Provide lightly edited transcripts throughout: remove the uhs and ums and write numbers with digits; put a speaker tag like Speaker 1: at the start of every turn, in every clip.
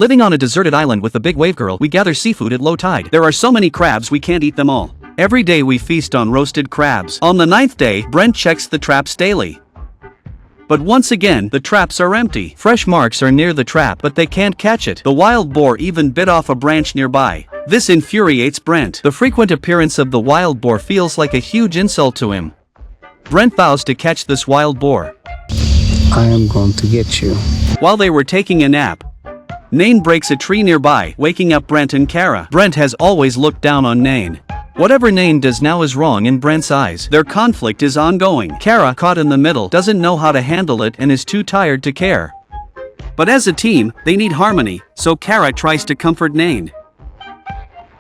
Speaker 1: Living on a deserted island with the big wave girl, we gather seafood at low tide.
Speaker 2: There are so many crabs we can't eat them all.
Speaker 1: Every day we feast on roasted crabs.
Speaker 2: On the 9th day, Brent checks the traps daily. But once again, the traps are empty.
Speaker 1: Fresh marks are near the trap, but they can't catch it.
Speaker 2: The wild boar even bit off a branch nearby. This infuriates Brent.
Speaker 1: The frequent appearance of the wild boar feels like a huge insult to him. Brent vows to catch this wild boar.
Speaker 3: I am going to get you.
Speaker 2: While they were taking a nap, Nain breaks a tree nearby, waking up Brent and Kara.
Speaker 1: Brent has always looked down on Nain. Whatever Nain does now is wrong in Brent's eyes.
Speaker 2: Their conflict is ongoing.
Speaker 1: Kara, caught in the middle, doesn't know how to handle it and is too tired to care.
Speaker 2: But as a team, they need harmony, so Kara tries to comfort Nain.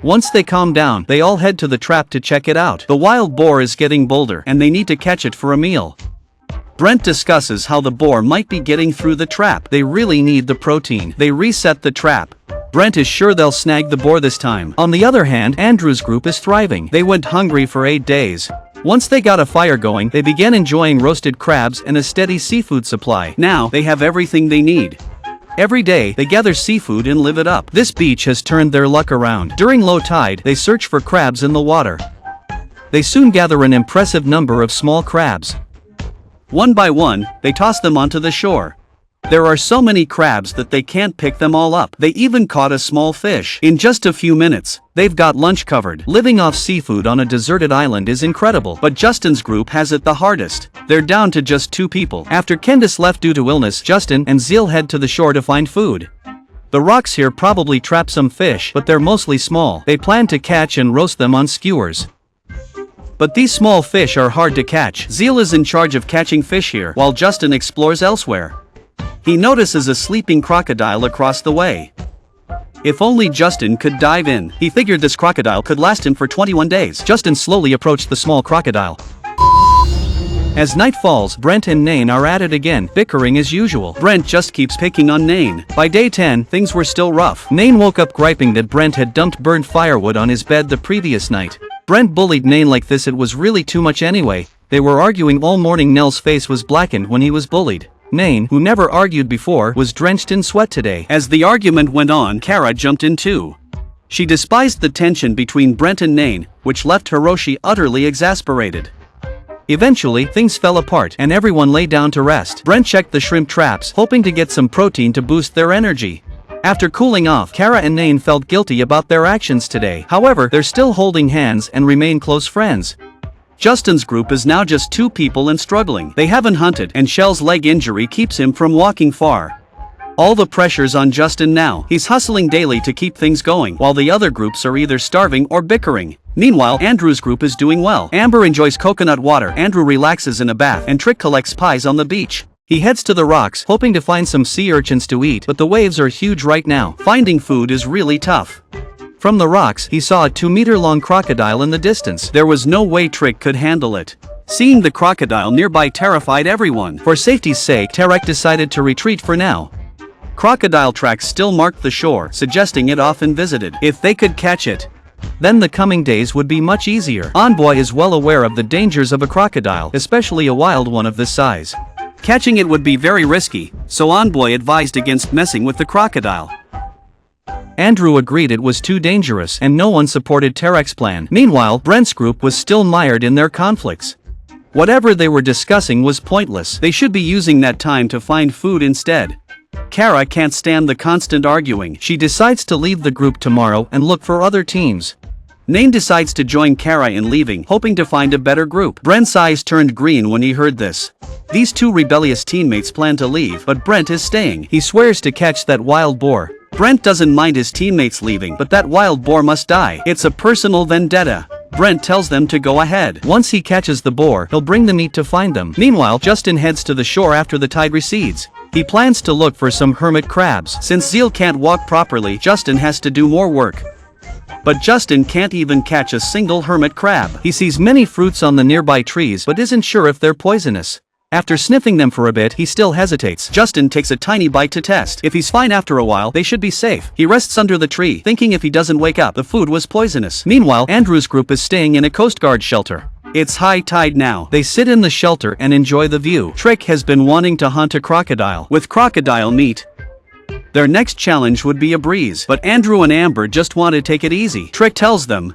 Speaker 1: Once they calm down, they all head to the trap to check it out. The wild boar is getting bolder, and they need to catch it for a meal.
Speaker 2: Brent discusses how the boar might be getting through the trap.
Speaker 1: They really need the protein. They reset the trap. Brent is sure they'll snag the boar this time. On the other hand, Andrew's group is thriving. They went hungry for 8 days. Once they got a fire going, they began enjoying roasted crabs and a steady seafood supply.
Speaker 2: Now, they have everything they need.
Speaker 1: Every day, they gather seafood and live it up. This beach has turned their luck around. During low tide, they search for crabs in the water. They soon gather an impressive number of small crabs.
Speaker 2: One by one, they toss them onto the shore. There are so many crabs that they can't pick them all up. They even caught a small fish. In just a few minutes, they've got lunch covered.
Speaker 1: Living off seafood on a deserted island is incredible.
Speaker 2: But Justin's group has it the hardest. They're down to just 2 people.
Speaker 1: After Candace left due to illness, Justin and Zeal head to the shore to find food. The rocks here probably trap some fish, but they're mostly small. They plan to catch and roast them on skewers. But these small fish are hard to catch.
Speaker 2: Zeal is in charge of catching fish here, while Justin explores elsewhere. He notices a sleeping crocodile across the way. If only Justin could dive in. He figured this crocodile could last him for 21 days.
Speaker 1: Justin slowly approached the small crocodile. As night falls, Brent and Nain are at it again, bickering as usual.
Speaker 2: Brent just keeps picking on Nain.
Speaker 1: By day 10, things were still rough. Nain woke up griping that Brent had dumped burnt firewood on his bed the previous night. Brent bullied Nain like this. It was really too much anyway. They were arguing all morning. Nell's face was blackened when he was bullied. Nain, who never argued before, was drenched in sweat today.
Speaker 2: As the argument went on, Kara jumped in too. She despised the tension between Brent and Nain, which left Hiroshi utterly exasperated.
Speaker 1: Eventually, things fell apart, and everyone lay down to rest. Brent checked the shrimp traps, hoping to get some protein to boost their energy. After cooling off, Kara and Nain felt guilty about their actions today. However, they're still holding hands and remain close friends.
Speaker 2: Justin's group is now just 2 people and struggling. They haven't hunted, and Shell's leg injury keeps him from walking far. All the pressure's on Justin now. He's hustling daily to keep things going, while the other groups are either starving or bickering. Meanwhile, Andrew's group is doing well. Amber enjoys coconut water, Andrew relaxes in a bath, and Trick collects pies on the beach.
Speaker 1: He heads to the rocks, hoping to find some sea urchins to eat, but the waves are huge right now.
Speaker 2: Finding food is really tough.
Speaker 1: From the rocks, he saw a 2-meter-long crocodile in the distance.
Speaker 2: There was no way Trick could handle it. Seeing the crocodile nearby terrified everyone.
Speaker 1: For safety's sake, Tarek decided to retreat for now.
Speaker 2: Crocodile tracks still marked the shore, suggesting it often visited. If they could catch it,
Speaker 1: then the coming days would be much easier. Envoy is well aware of the dangers of a crocodile, especially a wild one of this size.
Speaker 2: Catching it would be very risky, so Envoy advised against messing with the crocodile.
Speaker 1: Andrew agreed it was too dangerous, and no one supported Tarek's plan. Meanwhile, Brent's group was still mired in their conflicts. Whatever they were discussing was pointless. They should be using that time to find food instead. Kara can't stand the constant arguing. She decides to leave the group tomorrow and look for other teams.
Speaker 2: Nain decides to join Kara in leaving, hoping to find a better group. Brent's eyes turned green when he heard this. These 2 rebellious teammates plan to leave, but Brent is staying.
Speaker 1: He swears to catch that wild boar.
Speaker 2: Brent doesn't mind his teammates leaving, but that wild boar must die. It's a personal vendetta. Brent tells them to go ahead.
Speaker 1: Once he catches the boar, he'll bring the meat to find them. Meanwhile, Justin heads to the shore after the tide recedes. He plans to look for some hermit crabs.
Speaker 2: Since Zeal can't walk properly, Justin has to do more work. But Justin can't even catch a single hermit crab.
Speaker 1: He sees many fruits on the nearby trees but isn't sure if they're poisonous. After sniffing them for a bit, he still hesitates.
Speaker 2: Justin takes a tiny bite to test. If he's fine after a while, they should be safe. He rests under the tree, thinking if he doesn't wake up, the food was poisonous.
Speaker 1: Meanwhile, Andrew's group is staying in a Coast Guard shelter.
Speaker 2: It's high tide now.
Speaker 1: They sit in the shelter and enjoy the view.
Speaker 2: Trick has been wanting to hunt a crocodile. With crocodile meat, Their next challenge would be a breeze, but Andrew and Amber just want to take it easy. Trick tells them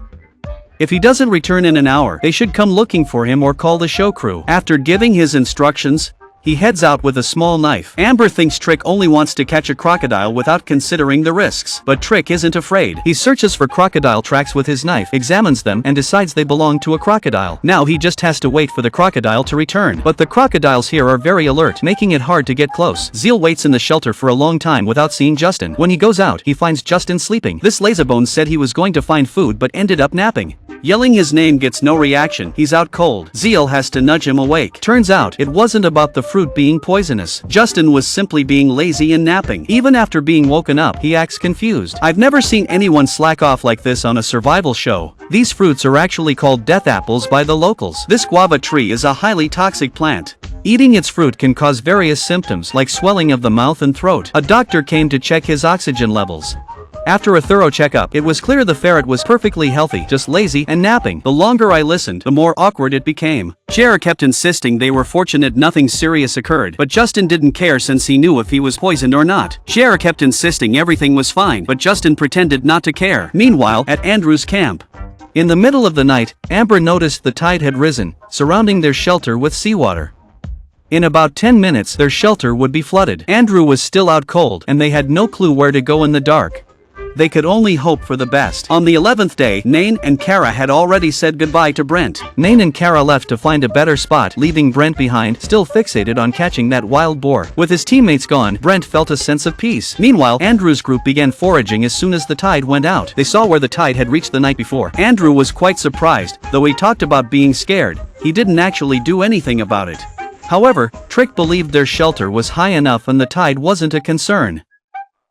Speaker 2: if he doesn't return in an hour, they should come looking for him or call the show crew. After giving his instructions, he heads out with a small knife. Amber thinks Trick only wants to catch a crocodile without considering the risks, but Trick isn't afraid. He searches for crocodile tracks with his knife, examines them, and decides they belong to a crocodile. Now he just has to wait for the crocodile to return. But the crocodiles here are very alert, making it hard to get close. Zeal waits in the shelter for a long time without seeing Justin. When he goes out, he finds Justin sleeping. This lazybones said he was going to find food but ended up napping. Yelling his name gets no reaction, he's out cold. Zeal has to nudge him awake. Turns out, it wasn't about the fruit being poisonous. Justin was simply being lazy and napping. Even after being woken up, he acts confused. I've never seen anyone slack off like this on a survival show. These fruits are actually called death apples by the locals. This guava tree is a highly toxic plant. Eating its fruit can cause various symptoms like swelling of the mouth and throat. A doctor came to check his oxygen levels. After a thorough checkup, it was clear the ferret was perfectly healthy, just lazy and napping. The longer I listened, the more awkward it became. Jer kept insisting they were fortunate nothing serious occurred, but Justin didn't care since he knew if he was poisoned or not. Jer kept insisting everything was fine, but Justin pretended not to care. Meanwhile, at Andrew's camp, in the middle of the night, Amber noticed the tide had risen, surrounding their shelter with seawater. In about 10 minutes, their shelter would be flooded. Andrew was still out cold, and they had no clue where to go in the dark. They could only hope for the best. On the 11th day, Nain and Kara had already said goodbye to Brent. Nain and Kara left to find a better spot, leaving Brent behind, still fixated on catching that wild boar. With his teammates gone, Brent felt a sense of peace. Meanwhile, Andrew's group began foraging as soon as the tide went out. They saw where the tide had reached the night before. Andrew was quite surprised, though he talked about being scared. He didn't actually do anything about it. However, Trick believed their shelter was high enough and the tide wasn't a concern.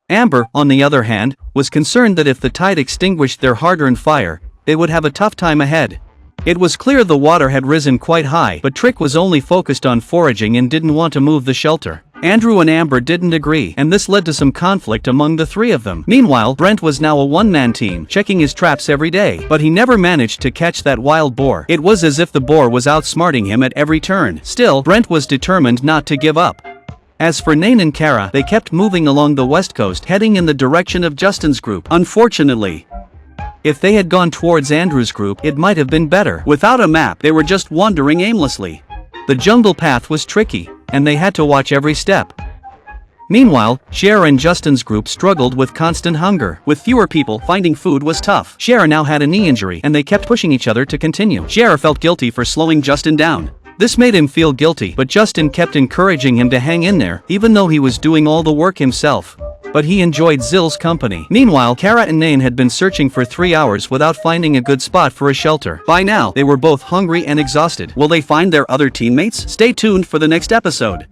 Speaker 2: Amber, on the other hand, was concerned that if the tide extinguished their hard-earned fire, they would have a tough time ahead. It was clear the water had risen quite high, but Trick was only focused on foraging and didn't want to move the shelter. Andrew and Amber didn't agree, and this led to some conflict among the three of them. Meanwhile, Brent was now a one-man team, checking his traps every day, but he never managed to catch that wild boar. It was as if the boar was outsmarting him at every turn. Still, Brent was determined not to give up. As for Nain and Kara, they kept moving along the west coast, heading in the direction of Justin's group. Unfortunately, if they had gone towards Andrew's group, it might have been better. Without a map, they were just wandering aimlessly. The jungle path was tricky, and they had to watch every step. Meanwhile, Cher and Justin's group struggled with constant hunger. With fewer people, finding food was tough. Cher now had a knee injury, and they kept pushing each other to continue. Cher felt guilty for slowing Justin down. This made him feel guilty, but Justin kept encouraging him to hang in there, even though he was doing all the work himself. But he enjoyed Zill's company. Meanwhile, Kara and Nain had been searching for 3 hours without finding a good spot for a shelter. By now, they were both hungry and exhausted. Will they find their other teammates? Stay tuned for the next episode.